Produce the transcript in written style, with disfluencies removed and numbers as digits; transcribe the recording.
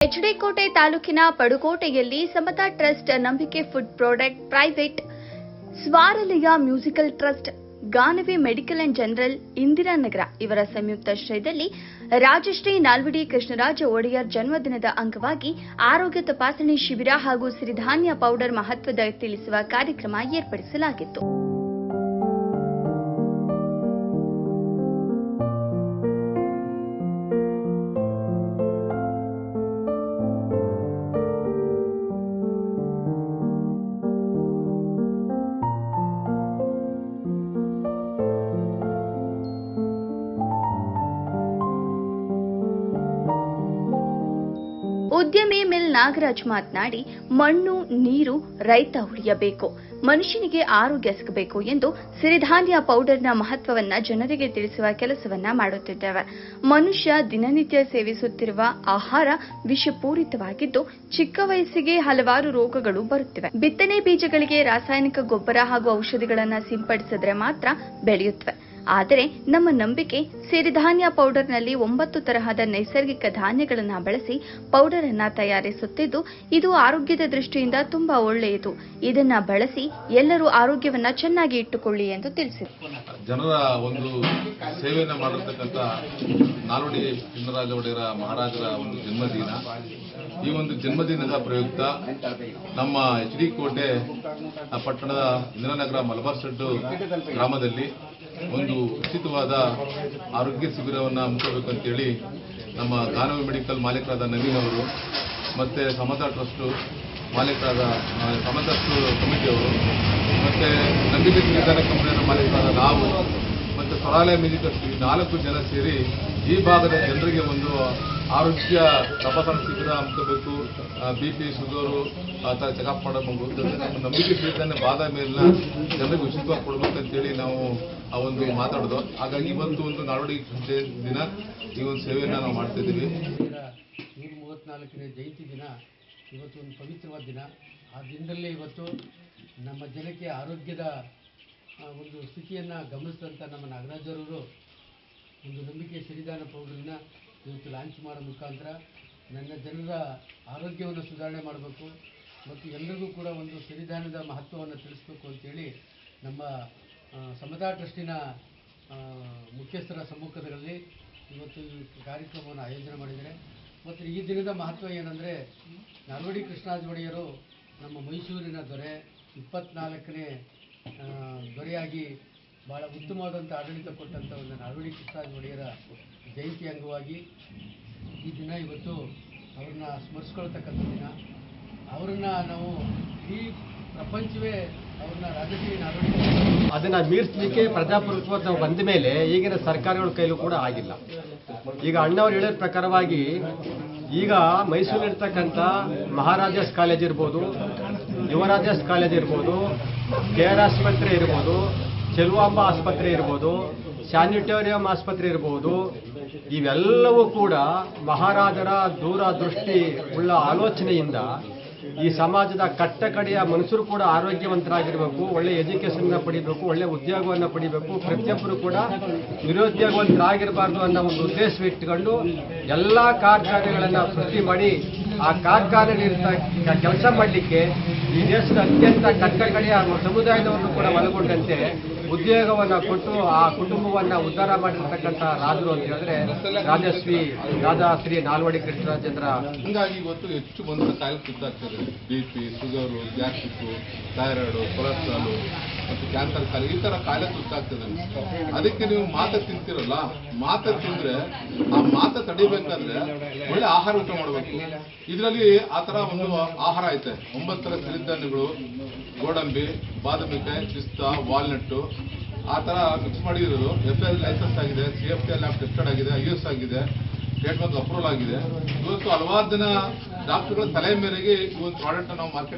HD Kote ತಾಲೂಕಿನ ಪಡುಕೋಟೆಯಲ್ಲಿ Samata trust, Nambike food product private, Swaralaya musical trust, Ganavi medical and general, Indiranagar ಇವರ ಸಂಯುಕ್ತಾಶ್ರಯದಲ್ಲಿ ರಾಜಶ್ರೀ ನಾಲ್ವಡಿ ಕೃಷ್ಣರಾಜ ಒಡೆಯರ್ ಜನ್ಮದಿನದ ಅಂಗವಾಗಿ ಆರೋಗ್ಯ ತಪಾಸಣೆ ಶಿಬಿರ ಹಾಗೂ ಸಿರಿಧಾನ್ಯ ಪೌಡರ್ ಮಹತ್ವದ ತಿಳಿಸುವ ಕಾರ್ಯಕ್ರಮ ಏರ್ಪಡಿಸಲಾಗಿತ್ತು. ಉದ್ಯಮಿ ಮಿಲ್ ನಾಗರಾಜ್ ಮಾತನಾಡಿ, ಮಣ್ಣು ನೀರು ರೈತ ಉಳಿಯಬೇಕು, ಮನುಷ್ಯನಿಗೆ ಆರೋಗ್ಯ ಸಿಗಬೇಕು ಎಂದು ಸಿರಿಧಾನ್ಯ ಪೌಡರ್ನ ಮಹತ್ವವನ್ನ ಜನರಿಗೆ ತಿಳಿಸುವ ಕೆಲಸವನ್ನ ಮಾಡುತ್ತಿದ್ದೇವೆ. ಮನುಷ್ಯ ದಿನನಿತ್ಯ ಸೇವಿಸುತ್ತಿರುವ ಆಹಾರ ವಿಷಪೂರಿತವಾಗಿದ್ದು, ಚಿಕ್ಕ ವಯಸ್ಸಿಗೆ ಹಲವಾರು ರೋಗಗಳು ಬರುತ್ತಿವೆ. ಬಿತ್ತನೆ ಬೀಜಗಳಿಗೆ ರಾಸಾಯನಿಕ ಗೊಬ್ಬರ ಹಾಗೂ ಔಷಧಿಗಳನ್ನು ಸಿಂಪಡಿಸಿದ್ರೆ ಮಾತ್ರ ಬೆಳೆಯುತ್ತವೆ. ಆದರೆ ನಮ್ಮ ನಂಬಿಕೆ ಸಿರಿಧಾನ್ಯ ಪೌಡರ್ನಲ್ಲಿ 9 ತರಹದ ನೈಸರ್ಗಿಕ ಧಾನ್ಯಗಳನ್ನು ಬಳಸಿ ಪೌಡರ್ ಅನ್ನು ತಯಾರಿಸುತ್ತಿದ್ದು, ಇದು ಆರೋಗ್ಯದ ದೃಷ್ಟಿಯಿಂದ ತುಂಬಾ ಒಳ್ಳೆಯದು. ಇದನ್ನ ಬಳಸಿ ಎಲ್ಲರೂ ಆರೋಗ್ಯವನ್ನ ಚೆನ್ನಾಗಿ ಇಟ್ಟುಕೊಳ್ಳಿ ಎಂದು ತಿಳಿಸಿದರು. ಜನರ ಒಂದು ಸೇವೆಯನ್ನು ಮಾಡಿರ್ತಕ್ಕಂಥ ನಾಲ್ವಡಿ ಕೃಷ್ಣರಾಜ ಒಡೆಯರ ಮಹಾರಾಜರ ಒಂದು ಜನ್ಮದಿನ. ಈ ಒಂದು ಜನ್ಮದಿನದ ಪ್ರಯುಕ್ತ ನಮ್ಮ ಎಚ್ಡಿ ಕೋಟೆ ಪಟ್ಟಣದ ಇಂದಿರಾನಗರ ಮಲಬಾರ್ ಶೆಡ್ಡು ಗ್ರಾಮದಲ್ಲಿ ಒಂದು ಉಚಿತವಾದ ಆರೋಗ್ಯ ಶಿಬಿರವನ್ನು ಹಮ್ಮಿಕೊಳ್ಳಬೇಕಂತೇಳಿ ನಮ್ಮ ಗಾನವಿ ಮೆಡಿಕಲ್ ಮಾಲೀಕರಾದ ನವೀನ್ ಅವರು ಮತ್ತು ಸಮತಾ ಟ್ರಸ್ಟ್ ಮಾಲೀಕರಾದ ಸಮತಾ ಕಮಿಟಿಯವರು ಮತ್ತು ನಂಬಿಕೆ ಸಿರಿಧಾನ್ಯ ಕಂಪನಿಯ ಮಾಲೀಕರಾದ ನಾವು ಮತ್ತು ಸ್ವರಾಲಯ ಮ್ಯೂಸಿಕ್ ಟ್ರಸ್ಟ್ 4 ಜನ ಸೇರಿ ಈ ಭಾಗದ ಜನರಿಗೆ ಒಂದು ಆರೋಗ್ಯ ತಪಾಸಣಾ ಶಿಬಿರ ಹಮ್ಮಿಕೋಬೇಕು. BP, ಶುಗರು ಆ ಥರ ಚೆಕಪ್ ಮಾಡಬಹುದು. ನಮ್ಮ ನಂಬಿಕೆ ಸಿರಿಧಾನ್ಯ ಬಾದಾಮಿಯನ್ನ ಜನರಿಗೆ ಉಚಿತವಾಗಿ ಕೊಡಬೇಕಂತೇಳಿ ನಾವು ಆ ಒಂದು ಮಾತಾಡೋದು. ಹಾಗಾಗಿ ಇವತ್ತು ಒಂದು ನಾಲ್ವಡಿ ದಿನ ಈ ಒಂದು ಸೇವೆಯನ್ನು ನಾವು ಮಾಡ್ತಾ ಇದ್ದೀವಿ. 134ನೇ ಜಯಂತಿ ದಿನ ಇವತ್ತು ಒಂದು ಪವಿತ್ರವಾದ ದಿನ. ಆ ದಿನದಲ್ಲೇ ಇವತ್ತು ನಮ್ಮ ಜನಕ್ಕೆ ಆರೋಗ್ಯದ ಒಂದು ಸ್ಥಿತಿಯನ್ನು ಗಮನಿಸಿದಂಥ ನಮ್ಮ ನಾಗರಾಜರವರು ಒಂದು ನಂಬಿಕೆ ಸಿರಿಧಾನ್ಯ ಪೌಡರನ್ನ ಇವತ್ತು ಲಾಂಚ್ ಮಾಡೋ ಮುಖಾಂತರ ನನ್ನ ಜನರ ಆರೋಗ್ಯವನ್ನು ಸುಧಾರಣೆ ಮಾಡಬೇಕು ಮತ್ತು ಎಲ್ಲರಿಗೂ ಕೂಡ ಒಂದು ಸಿರಿಧಾನ್ಯದ ಮಹತ್ವವನ್ನು ತಿಳಿಸಬೇಕು ಅಂತೇಳಿ ನಮ್ಮ ಸಮತಾ ಟ್ರಸ್ಟಿನ ಮುಖ್ಯಸ್ಥರ ಸಮ್ಮುಖದಲ್ಲಿ ಇವತ್ತು ಈ ಕಾರ್ಯಕ್ರಮವನ್ನು ಆಯೋಜನೆ ಮಾಡಿದ್ದಾರೆ. ಮತ್ತು ಈ ದಿನದ ಮಹತ್ವ ಏನಂದರೆ, ನಾಲ್ವಡಿ ಕೃಷ್ಣರಾಜ ಒಡೆಯರು ನಮ್ಮ ಮೈಸೂರಿನ ದೊರೆ, 24ನೇ ದೊರೆಯಾಗಿ ಭಾಳ ಉತ್ತಮವಾದಂಥ ಆಡಳಿತ ಕೊಟ್ಟಂಥ ಒಂದು ನಾಲ್ವಡಿ ಕೃಷ್ಣರಾಜ ಒಡೆಯರ ಜಯಂತಿ ಅಂಗವಾಗಿ ಈ ದಿನ ಇವತ್ತು ಅವ್ರನ್ನ ಸ್ಮರಿಸ್ಕೊಳ್ತಕ್ಕಂಥ ದಿನ. ಅವರನ್ನು ನಾವು ಈ ಪ್ರಪಂಚವೇ ಅವ್ರನ್ನ ರಾಜಕೀಯ ನಾಲ್ವಡಿ ಅದನ್ನು ಮೀರಿಸಲಿಕ್ಕೆ ಪ್ರಜಾಪ್ರಭುತ್ವ ನಾವು ಬಂದ ಮೇಲೆ ಈಗಿನ ಸರ್ಕಾರಗಳ ಕೈಲೂ ಕೂಡ ಆಗಿಲ್ಲ. ಈಗ ಅಣ್ಣವ್ರು ಹೇಳಿದ ಪ್ರಕಾರವಾಗಿ ಈಗ ಮೈಸೂರಿರ್ತಕ್ಕಂಥ ಮಹಾರಾಜಾಸ್ ಕಾಲೇಜ್ ಇರ್ಬೋದು, ಯುವರಾಜಾಸ್ ಕಾಲೇಜ್ ಇರ್ಬೋದು, KR ಆಸ್ಪತ್ರೆ ಇರ್ಬೋದು, ಚೆಲುವಾಂಬ ಆಸ್ಪತ್ರೆ ಇರ್ಬೋದು, ಸ್ಯಾನಿಟೋರಿಯಂ ಆಸ್ಪತ್ರೆ ಇರ್ಬೋದು, ಇವೆಲ್ಲವೂ ಕೂಡ ಮಹಾರಾಜರ ದೂರದೃಷ್ಟಿ ಉಳ್ಳ ಆಲೋಚನೆಯಿಂದ ಈ ಸಮಾಜದ ಕಟ್ಟಕಡೆಯ ಮನುಷ್ಯರು ಕೂಡ ಆರೋಗ್ಯವಂತರಾಗಿರಬೇಕು, ಒಳ್ಳೆ ಎಜುಕೇಷನ್ನ ಪಡಿಬೇಕು, ಒಳ್ಳೆ ಉದ್ಯೋಗವನ್ನು ಪಡಿಬೇಕು, ಪ್ರತಿಯೊಬ್ಬರು ಕೂಡ ನಿರುದ್ಯೋಗವಂತರಾಗಿರಬಾರ್ದು ಅನ್ನೋ ಒಂದು ಉದ್ದೇಶವಿಟ್ಟುಕೊಂಡು ಎಲ್ಲ ಕಾರ್ಖಾನೆಗಳನ್ನು ಸೃಷ್ಟಿ ಮಾಡಿ ಆ ಕಾರ್ಖಾನೆಯಲ್ಲಿರ್ತ ಕೆಲಸ ಮಾಡಲಿಕ್ಕೆ ಈ ದೇಶದ ಅತ್ಯಂತ ಕಟ್ಟಕಡೆಯ ಸಮುದಾಯದವರನ್ನು ಕೂಡ ಒಳಗೊಂಡಂತೆ ಉದ್ಯೋಗವನ್ನು ಕೊಟ್ಟು ಆ ಕುಟುಂಬವನ್ನು ಉದ್ಧಾರ ಮಾಡಿರ್ತಕ್ಕಂಥ ರಾಜರು ಅಂತ ಹೇಳಿದ್ರೆ ರಾಜಶ್ರೀ ನಾಲ್ವಡಿ ಕೃಷ್ಣರಾಜೇಂದ್ರ. ಹಂಗಾಗಿ ಇವತ್ತು ಹೆಚ್ಚು ಮನುಷ್ಯ ಕಾಯಿಲೆ ತುತ್ತಾಗ್ತದೆ. BP, sugar, gastric, thyroid, cholesterol ಮತ್ತು ಕ್ಯಾನ್ಸರ್ ಕಾಯಿಲೆ, ಈ ಥರ ಕಾಯಿಲೆ ತುತ್ತಾಗ್ತದೆ. ಅದಕ್ಕೆ ನೀವು ಮಾತ ತಿಂತಿರಲ್ಲ, ಮಾತ ತಿಂದ್ರೆ ಆ ಮಾತ ತಡಿಬೇಕಾದ್ರೆ ಒಳ್ಳೆ ಆಹಾರ ಊಟ ಮಾಡಬೇಕು. ಇದರಲ್ಲಿ ಆ ಥರ ಒಂದು ಆಹಾರ ಐತೆ. 9 ಥರ ಸಿರಿಧಾನ್ಯಗಳು, ಗೋಡಂಬಿ, ಬಾದಾಮಿಕಾಯಿ, ಪಿಸ್ತಾ, ವಾಲ್ನಟ್ಟು ಆ ಥರ ಮಿಕ್ಸ್ ಮಾಡಿರೋದು. FL ಲೈಸೆನ್ಸ್ ಆಗಿದೆ, CFT ಲ್ಯಾಬ್ ಟೆಸ್ಟೆಡ್ ಆಗಿದೆ, IS ಆಗಿದೆ, ಸ್ಟೇಟ್ ಬ್ಯಾಂಕ್ ಅಪ್ರೂವಲ್ ಆಗಿದೆ. ಇವತ್ತು ಹಲವಾರು ಜನ ಡಾಕ್ಟರ್ಗಳ ಸಲಹೆ ಮೇರೆಗೆ ಈ ಒಂದು ಪ್ರಾಡಕ್ಟ್ ನಾವು ಮಾರ್ಕೆಟ್